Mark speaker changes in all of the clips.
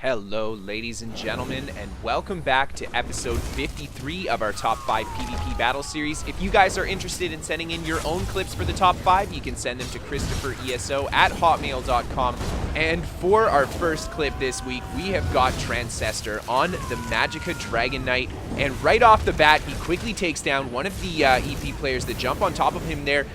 Speaker 1: Hello, ladies and gentlemen, and welcome back to episode 53 of our Top 5 PvP Battle Series. If you guys are interested in sending in your own clips for the Top 5, you can send them to KristoferESO at hotmail.com. And for our first clip this week, we have got Trancestor on the Magicka Dragonknight. And right off the bat, he quickly takes down one of the EP players that jump on top of him there.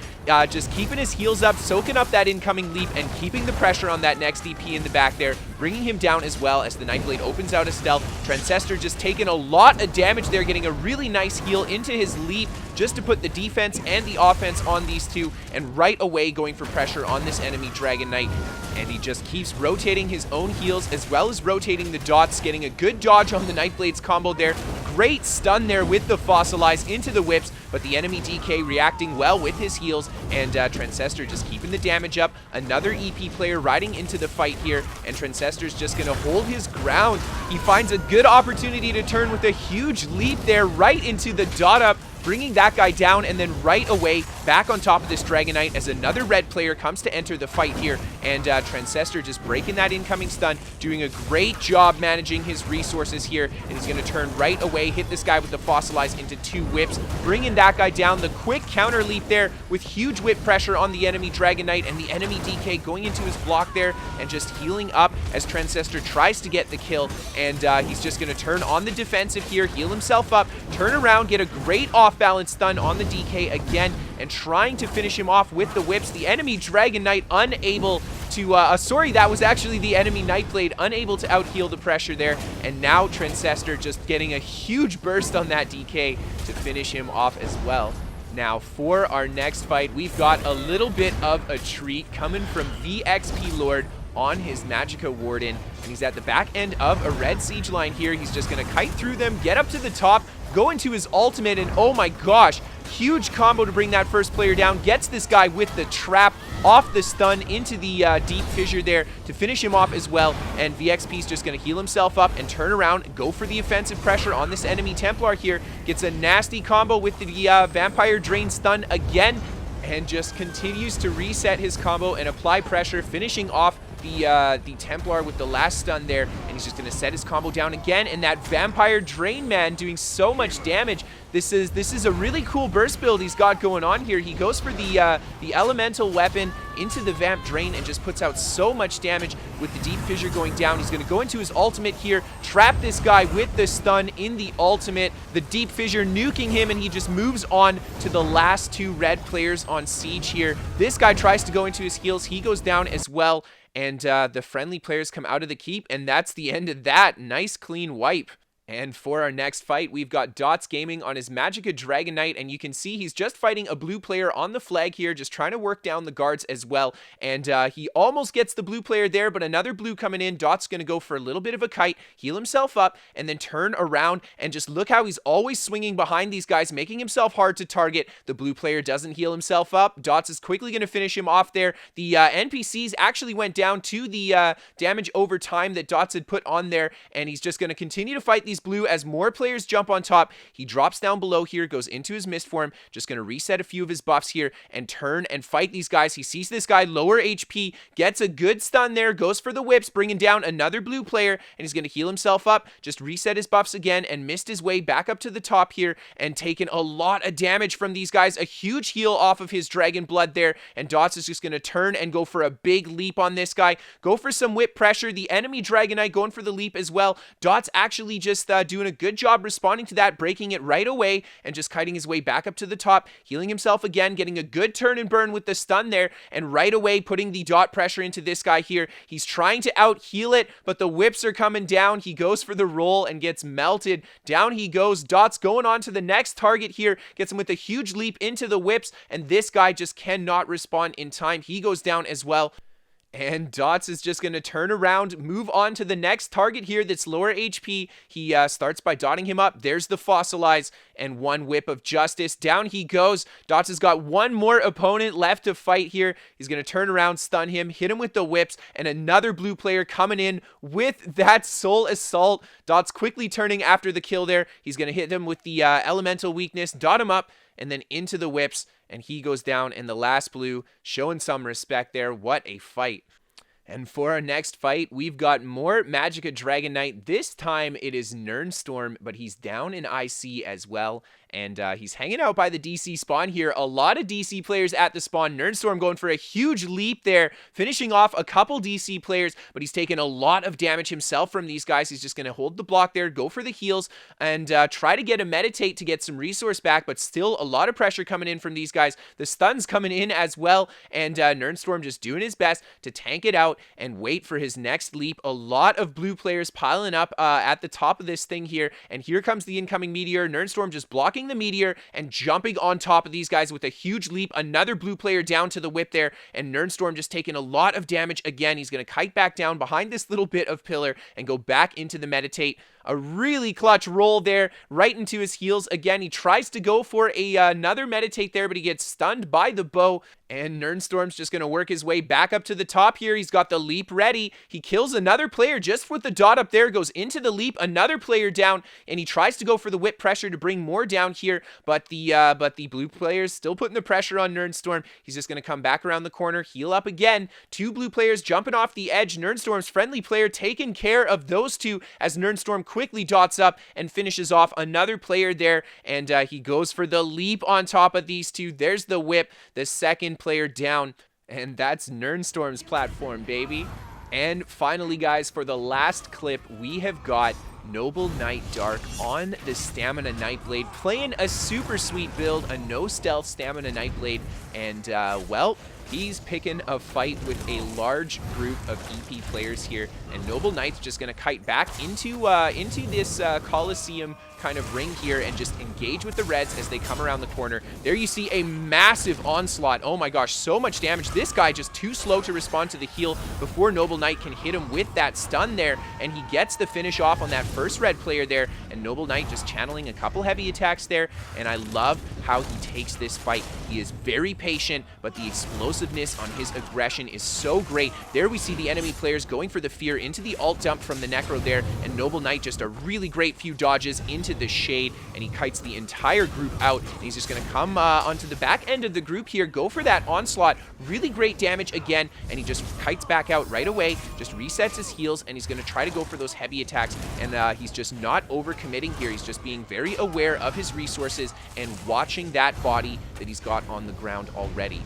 Speaker 1: Just keeping his heels up, soaking up that incoming leap, and keeping the pressure on that next EP in the back there, bringing him down as well as the Nightblade opens out a stealth. Trancestor just taking a lot of damage there, getting a really nice heal into his leap just to put the defense and the offense on these two, and right away going for pressure on this enemy Dragonknight. And he just keeps rotating his own heals as well as rotating the Dottz, getting a good dodge on the Nightblade's combo there. Great stun there with the Fossilize into the whips, but the enemy DK reacting well with his heals, and Trancestor just keeping the damage up. Another EP player riding into the fight here, and Trancestor's just going to hold his ground. He finds a good opportunity to turn with a huge leap there right into the dot up, bringing that guy down, and then right away back on top of this Dragonknight as another red player comes to enter the fight here, and Trancestor just breaking that incoming stun, doing a great job managing his resources here, and he's going to turn right away, hit this guy with the Fossilize into two whips, bringing that guy down. The quick counter leap there with huge whip pressure on the enemy Dragonknight, and the enemy DK going into his block there and just healing up as Trancestor tries to get the kill, and he's just going to turn on the defensive here, heal himself up, turn around, get a great off-balance stun on the DK again, and trying to finish him off with the whips. The enemy Dragonknight unable to, sorry, that was actually the enemy Nightblade, unable to out-heal the pressure there, and now Trancestor just getting a huge burst on that DK to finish him off as well. Now, for our next fight, we've got a little bit of a treat coming from Vxplord on his Magicka Warden, and he's at the back end of a red siege line here. He's just going to kite through them, get up to the top, go into his ultimate, and oh my gosh, huge combo to bring that first player down. Gets this guy with the trap off the stun into the deep fissure there to finish him off as well. And VXP's just going to heal himself up and turn around and go for the offensive pressure on this enemy Templar here. Gets a nasty combo with the Vampire Drain stun again, and just continues to reset his combo and apply pressure, finishing off the Templar with the last stun there, and he's just going to set his combo down again, and that Vampire Drain, man, doing so much damage. This is a really cool burst build he's got going on here. He goes for the elemental weapon into the Vamp Drain and just puts out so much damage with the deep fissure going down. He's going to go into his ultimate here, trap this guy with the stun in the ultimate, the deep fissure nuking him, and he just moves on to the last two red players on siege here. This guy tries to go into his heals. He goes down as well, and the friendly players come out of the keep, and that's the end of that. Nice clean wipe. And for our next fight, we've got DotsGaming on his Magicka Dragonknight, and you can see he's just fighting a blue player on the flag here, just trying to work down the guards as well. And he almost gets the blue player there, but another blue coming in. Dott's going to go for a little bit of a kite, heal himself up, and then turn around, and just look how he's always swinging behind these guys, making himself hard to target. The blue player doesn't heal himself up. Dott's is quickly going to finish him off there. The NPCs actually went down to the damage over time that Dott's had put on there, and he's just going to continue to fight these blue as more players jump on top. He drops down below here, goes into his mist form, just going to reset a few of his buffs here and turn and fight these guys. He sees this guy lower HP, gets a good stun there, goes for the whips, bringing down another blue player, and he's going to heal himself up, just reset his buffs again, and missed his way back up to the top here and taken a lot of damage from these guys. A huge heal off of his dragon blood there, and Dottz is just going to turn and go for a big leap on this guy, go for some whip pressure. The enemy Dragonknight going for the leap as well. Dottz actually just doing a good job responding to that, breaking it right away, and just kiting his way back up to the top, healing himself again, getting a good turn and burn with the stun there, and right away putting the dot pressure into this guy here. He's trying to out heal it, but the whips are coming down. He goes for the roll and gets melted. Down he goes. Dott's going on to the next target here, gets him with a huge leap into the whips, and this guy just cannot respond in time. He goes down as well. And Dottz is just going to turn around, move on to the next target here that's lower HP. He starts by dotting him up. There's the Fossilize and one whip of justice. Down he goes. Dottz has got one more opponent left to fight here. He's going to turn around, stun him, hit him with the whips, and another blue player coming in with that Soul Assault. Dottz quickly turning after the kill there. He's going to hit him with the elemental weakness, dot him up, and then into the whips, and he goes down, and the last blue showing some respect there. What a fight. And for our next fight, we've got more Magicka Dragonknight. This time it is Nirnstorm, but he's down in IC as well. And he's hanging out by the DC spawn here. A lot of DC players at the spawn. Nirnstorm going for a huge leap there, finishing off a couple DC players, but he's taken a lot of damage himself from these guys. He's just going to hold the block there, go for the heals, and try to get a meditate to get some resource back, but still a lot of pressure coming in from these guys. The stun's coming in as well, and Nirnstorm just doing his best to tank it out and wait for his next leap. A lot of blue players piling up at the top of this thing here, and here comes the incoming meteor. Nirnstorm just blocking the meteor and jumping on top of these guys with a huge leap. Another blue player down to the whip there, and Nirnstorm just taking a lot of damage again. He's going to kite back down behind this little bit of pillar and go back into the meditate. A really clutch roll there, right into his heels. Again, he tries to go for another meditate there, but he gets stunned by the bow, and Nirnstorm's just going to work his way back up to the top here. He's got the leap ready. He kills another player just with the dot up there, goes into the leap, another player down, and he tries to go for the whip pressure to bring more down here, but the blue players still putting the pressure on Nirnstorm. He's just going to come back around the corner, heal up again. Two blue players jumping off the edge. Nirnstorm's friendly player taking care of those two as Nirnstorm quickly dots up and finishes off another player there, and he goes for the leap on top of these two. There's the whip, the second player down, and that's Nirnstorm's platform, baby. And finally, guys, for the last clip, we have got NobleKnightdark on the Stamina Nightblade, playing a super sweet build, a no stealth Stamina Nightblade, and well, he's picking a fight with a large group of EP players here, and NobleKnight's just going to kite back into this Coliseum kind of ring here and just engage with the reds as they come around the corner. There you see a massive onslaught. Oh my gosh, so much damage. This guy just too slow to respond to the heal before NobleKnight can hit him with that stun there, and he gets the finish off on that first red player there, and NobleKnight just channeling a couple heavy attacks there, and I love how he takes this fight. He is very patient, but the explosiveness on his aggression is so great. There we see the enemy players going for the fear into the alt dump from the Necro there, and NobleKnight just a really great few dodges into the shade, and he kites the entire group out, and he's just going to come onto the back end of the group here, go for that onslaught. Really great damage again, and he just kites back out right away, just resets his heals, and he's going to try to go for those heavy attacks, and he's just not overcommitting here. He's just being very aware of his resources and watching that body that he's got on the ground already.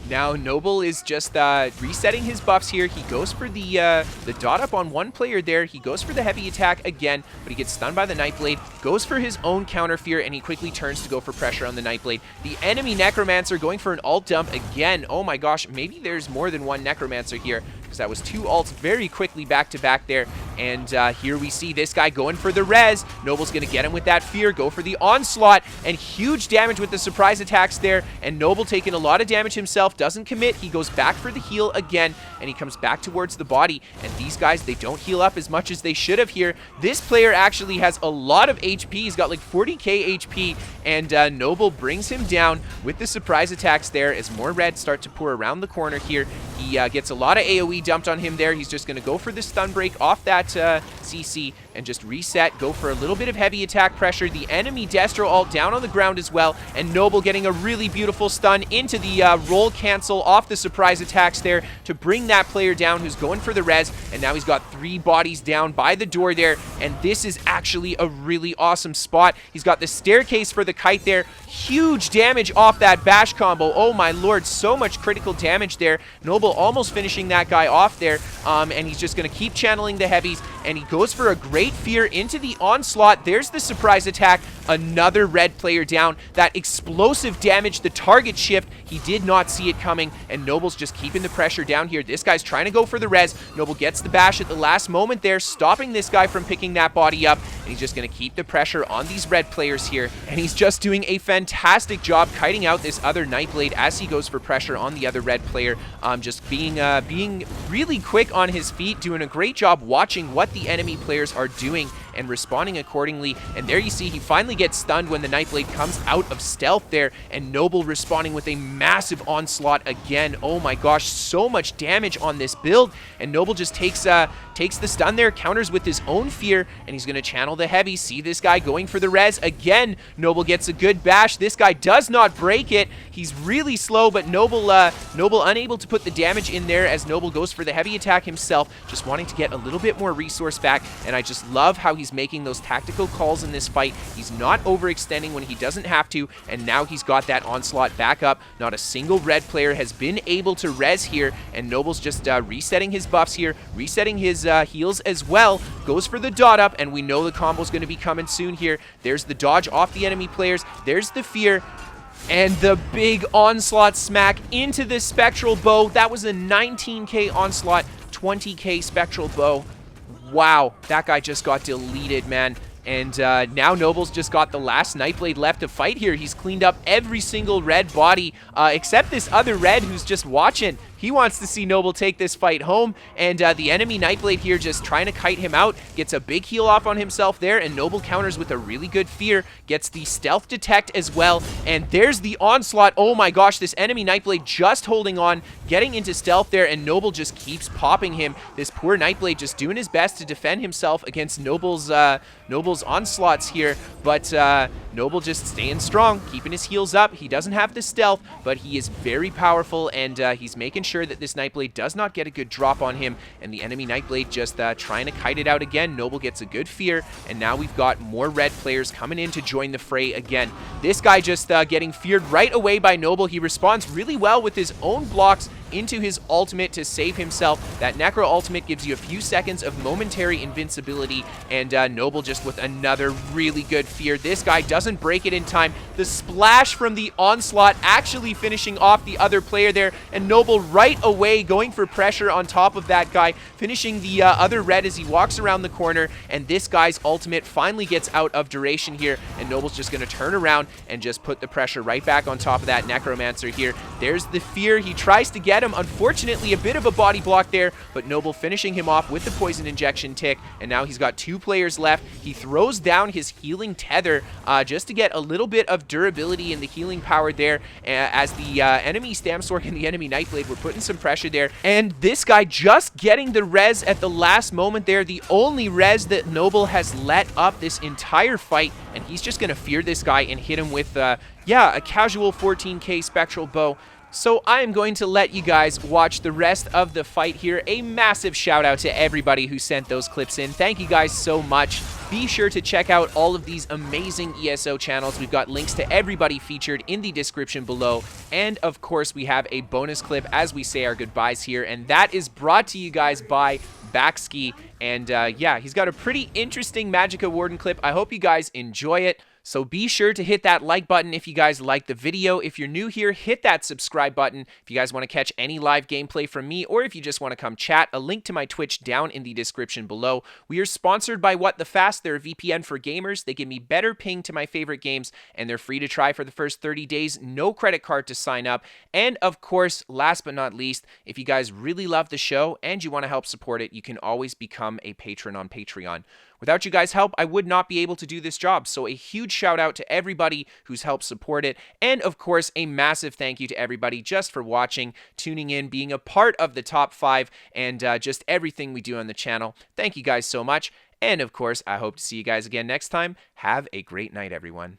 Speaker 1: Now, Noble is just resetting his buffs here. He goes for the dot up on one player there. He goes for the heavy attack again, but he gets stunned by the Nightblade, goes for his own counter fear, and he quickly turns to go for pressure on the Nightblade. The enemy Necromancer going for an alt dump again. Oh my gosh, maybe there's more than one Necromancer here, because that was two ults very quickly back to back there. And here we see this guy going for the res. Noble's going to get him with that fear, go for the onslaught, and huge damage with the surprise attacks there. And Noble taking a lot of damage himself, doesn't commit. He goes back for the heal again, and he comes back towards the body. And these guys, they don't heal up as much as they should have here. This player actually has a lot of HP. He's got like 40k HP, and Noble brings him down with the surprise attacks there as more reds start to pour around the corner here. He gets a lot of AoE dumped on him there. He's just going to go for the stun break off that CC and just reset, go for a little bit of heavy attack pressure. The enemy Destro ult down on the ground as well, and Noble getting a really beautiful stun into the roll cancel off the surprise attacks there to bring that player down who's going for the res, and now he's got 3 bodies down by the door there, and this is actually a really awesome spot. He's got the staircase for the kite there. Huge damage off that bash combo. Oh my lord, so much critical damage there. Noble almost finishing that guy off there, and he's just going to keep channeling the heavies, and he goes for a great fear into the onslaught. There's the surprise attack. Another red player down. That explosive damage, the target shift, he did not see it coming, and Noble's just keeping the pressure down here. This guy's trying to go for the res. Noble gets the bash at the last moment there, stopping this guy from picking that body up, and he's just going to keep the pressure on these red players here, and he's just doing a fantastic job kiting out this other Nightblade as he goes for pressure on the other red player, just being really quick on his feet, doing a great job watching what the enemy players are doing, and responding accordingly. And there you see he finally gets stunned when the Nightblade comes out of stealth there, and Noble responding with a massive onslaught again. Oh my gosh, so much damage on this build, and Noble just takes the stun there, counters with his own fear, and he's going to channel the heavy. See this guy going for the res again. Noble gets a good bash. This guy does not break it. He's really slow, but Noble unable to put the damage in there as Noble goes for the heavy attack himself, just wanting to get a little bit more resource back. And I just love how he's making those tactical calls in this fight. He's not overextending when he doesn't have to, and now he's got that onslaught back up. Not a single red player has been able to res here, and Noble's just resetting his buffs here, resetting his heals as well. Goes for the dot up, and we know the combo's going to be coming soon here. There's the dodge off the enemy players. There's the fear. And the big onslaught smack into the spectral bow. That was a 19k onslaught, 20k spectral bow. Wow, that guy just got deleted, man. And now Noble's just got the last Nightblade left to fight here. He's cleaned up every single red body, except this other red who's just watching. He wants to see Noble take this fight home, and the enemy Nightblade here just trying to kite him out, gets a big heal off on himself there, and Noble counters with a really good fear, gets the stealth detect as well, and there's the onslaught. Oh my gosh, this enemy Nightblade just holding on, getting into stealth there, and Noble just keeps popping him. This poor Nightblade just doing his best to defend himself against Noble's onslaughts here, but Noble just staying strong, keeping his heals up. He doesn't have the stealth, but he is very powerful, and he's making sure that this Nightblade does not get a good drop on him, and the enemy Nightblade just trying to kite it out again. Noble gets a good fear, and now we've got more red players coming in to join the fray again. This guy just getting feared right away by Noble. He responds really well with his own blocks into his ultimate to save himself. That Necro ultimate gives you a few seconds of momentary invincibility, and Noble just with another really good fear. This guy doesn't break it in time. The splash from the onslaught actually finishing off the other player there, and Noble right away going for pressure on top of that guy, finishing the other red as he walks around the corner, and this guy's ultimate finally gets out of duration here, and Noble's just going to turn around and just put the pressure right back on top of that Necromancer here. There's the fear. He tries to get him. Unfortunately, a bit of a body block there, but Noble finishing him off with the poison injection tick, and now he's got 2 players left. He throws down his healing tether just to get a little bit of durability in the healing power there, as the enemy Stamstork and the enemy Nightblade were putting some pressure there, and this guy just getting the res at the last moment there, the only res that Noble has let up this entire fight, and he's just going to fear this guy and hit him with, yeah, a casual 14k spectral bow. So I am going to let you guys watch the rest of the fight here. A massive shout out to everybody who sent those clips in. Thank you guys so much. Be sure to check out all of these amazing ESO channels. We've got links to everybody featured in the description below. And of course, we have a bonus clip as we say our goodbyes here. And that is brought to you guys by Bacskay. And yeah, he's got a pretty interesting Magicka Warden clip. I hope you guys enjoy it. So be sure to hit that like button if you guys like the video. If you're new here, hit that subscribe button. If you guys want to catch any live gameplay from me, or if you just want to come chat, a link to my Twitch down in the description below. We are sponsored by What the Fast. They're a VPN for gamers. They give me better ping to my favorite games, and they're free to try for the first 30 days. No credit card to sign up. And of course, last but not least, if you guys really love the show and you want to help support it, you can always become a patron on Patreon. Without you guys' help, I would not be able to do this job, so a huge shout out to everybody who's helped support it, and of course, a massive thank you to everybody just for watching, tuning in, being a part of the top 5, and just everything we do on the channel. Thank you guys so much, and of course, I hope to see you guys again next time. Have a great night, everyone.